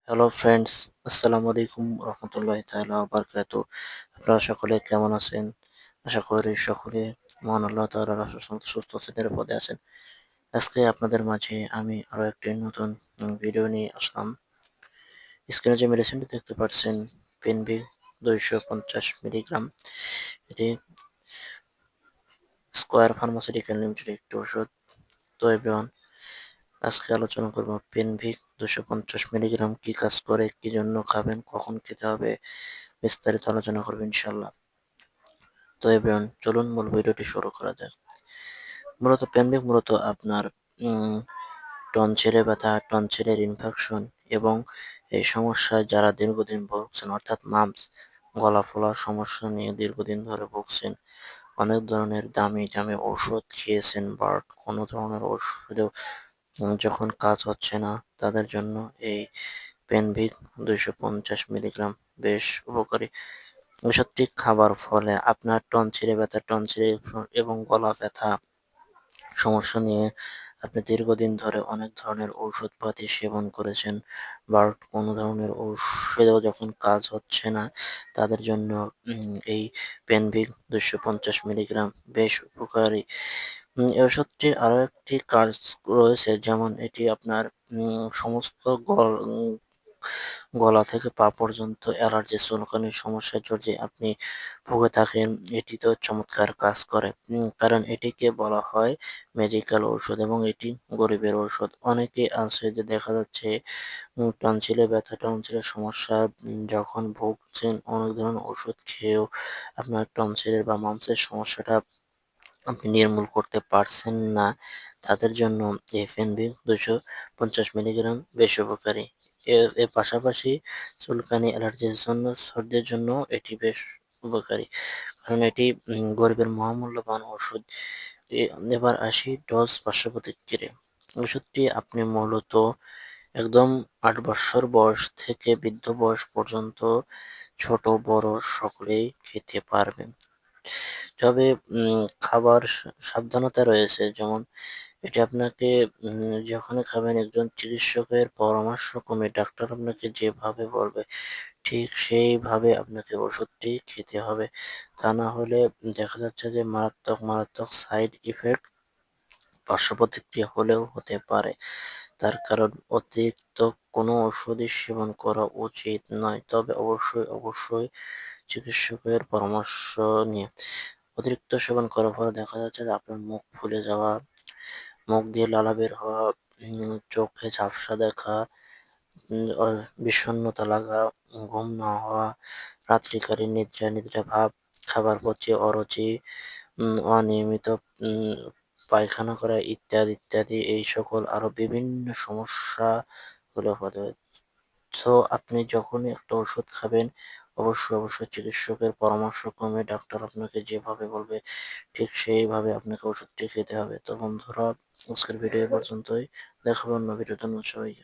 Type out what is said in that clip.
Hello friends, আসসালামু আলাইকুম রহমতুল্লাহ তাআলা বারাকাতু। আপনারা সকলে কেমন আছেন? আশা করি সকলে মহান আল্লাহ তাআলার অশেষ রহমতে সুস্থ আছেন, নিরাপদে আছেন। আজকে আপনাদের মাঝে আমি আরো একটি নতুন ভিডিও নিয়ে আসলাম। স্ক্রিনে যে মেডিসিনটি দেখতে পাচ্ছেন, পেনবি 250 মিলিগ্রাম। এটি স্কয়ার ফার্মাসিউটিক্যাল লিমিটেড একটি ওষুধ। তো এভরিওয়ান, আজকে আলোচনা করব পেনভিক 250 মিলিগ্রাম কি কাজ করে, কি জন্য খাবেন, কখন খেতে হবে, বিস্তারিত আলোচনা করবো ইনশাল্লাহ। তো এভরিওয়ান, চলুন মূল ভিডিওটি শুরু করা যাক। মূলত পেনভিক মূলত আপনার টনসিলে ব্যথা, টনসিলের ইনফেকশন এবং এই সমস্যায় যারা দীর্ঘদিন ভুগছেন, অর্থাৎ মাম্পস, গলা ফোলার সমস্যা নিয়ে দীর্ঘদিন ধরে ভুগছেন, অনেক ধরনের দামি দামি ওষুধ খেয়েছেন, বাট কোনো ধরনের ওষুধেও যখন কাজ হচ্ছে না, তাদের জন্য এই পেনভিক 250 মিলিগ্রাম বেশ উপকারী। ওষুধটি খাবার ফলে আপনার টনসিলে ব্যথা, টনসিল এবং গলা ব্যথা সমস্যা নিয়ে আপনি দীর্ঘদিন ধরে অনেক ধরনের ঔষধপাতি সেবন করেছেন, বাট কোনো ধরনের ঔষধেও যখন কাজ হচ্ছে না, তাদের জন্য এই পেনভিক 250 মিলিগ্রাম বেশ উপকারী। এই ওষুধটির আরো একটি কাজ রয়েছে, যেমন এটি আপনার সমস্ত গলা থেকে পা পর্যন্ত অ্যালার্জি চুলকানির সমস্যায় যদি আপনি ভুগে থাকেন, এটিতেও চমৎকার কাজ করে। কারণ এটিকে বলা হয় ম্যাজিক্যাল ঔষধ এবং এটি গরিবের ঔষধ। অনেকে আছে যে দেখা যাচ্ছে টনসিলে ব্যথা, টনসিলের সমস্যা যখন ভুগছেন, অনেক ধরনের ওষুধ খেয়েও আপনার টনসিলের বা মামসের সমস্যাটা আপনি নির্মূল করতে পারছেন না, তাদের জন্য এফএনবি 250 মিলিগ্রাম বেশ উপকারী। এর পাশাপাশি চুলকানি, অ্যালার্জির জন্য, সর্দির জন্য এটি বেশ উপকারী, কারণ এটি গরিবের মহামূল্যবান ওষুধ। এবার আসি ডোজ, পার্শ্ব প্রতিক্রিয়া। ওষুধটি আপনি মূলত একদম 8 বছর বয়স থেকে বৃদ্ধ বয়স পর্যন্ত ছোট বড় সকলেই খেতে পারবেন। তবে খাবার সাবধানতা রয়েছে, যেমন এটি আপনাকে যখনই খাবেন একজন চিকিৎসকের পরামর্শক্রমে ডাক্তার আপনাকে যেভাবে বলবে ঠিক সেইভাবে আপনাকে ওষুধটি খেতে হবে। তা না হলে দেখা যাচ্ছে যে মারাত্মক মারাত্মক সাইড ইফেক্ট, পার্শ্ব প্রতিক্রিয়া হলেও হতে পারে। তার কারণ অতিরিক্ত কোনো ওষুধই সেবন করা উচিত নয়, তবে অবশ্যই চিকিৎসকের পরামর্শ নিয়ে। অতিরিক্ত সেবন করার ফলে দেখা যাচ্ছে যে আপনার মুখ ফুলে যাওয়া, মুখ দিয়ে লালা বের হওয়া, চোখে ঝাপসা দেখা, বিষণ্ণতা লাগা, ঘুম না হওয়া, রাত্রিকালীন নিদ্রা ভাব, খাবার পচে অরুচি, অনিয়মিত উম পায়খানা করা ইত্যাদি ইত্যাদি, এই সকল আরো বিভিন্ন সমস্যা হলে হতে পারে। সো আপনি যখনই একটা ওষুধ খাবেন, অবশ্যই চিকিৎসকের পরামর্শক্রমে ডাক্তার আপনাকে যেভাবে বলবে ঠিক সেইভাবে আপনাকে ওষুধটি খেতে হবে। তো বন্ধুরা, আজকের ভিডিও এ পর্যন্তই। দেখা হবে অন্য ভিডিওতে। ধন্যবাদ সবাইকে।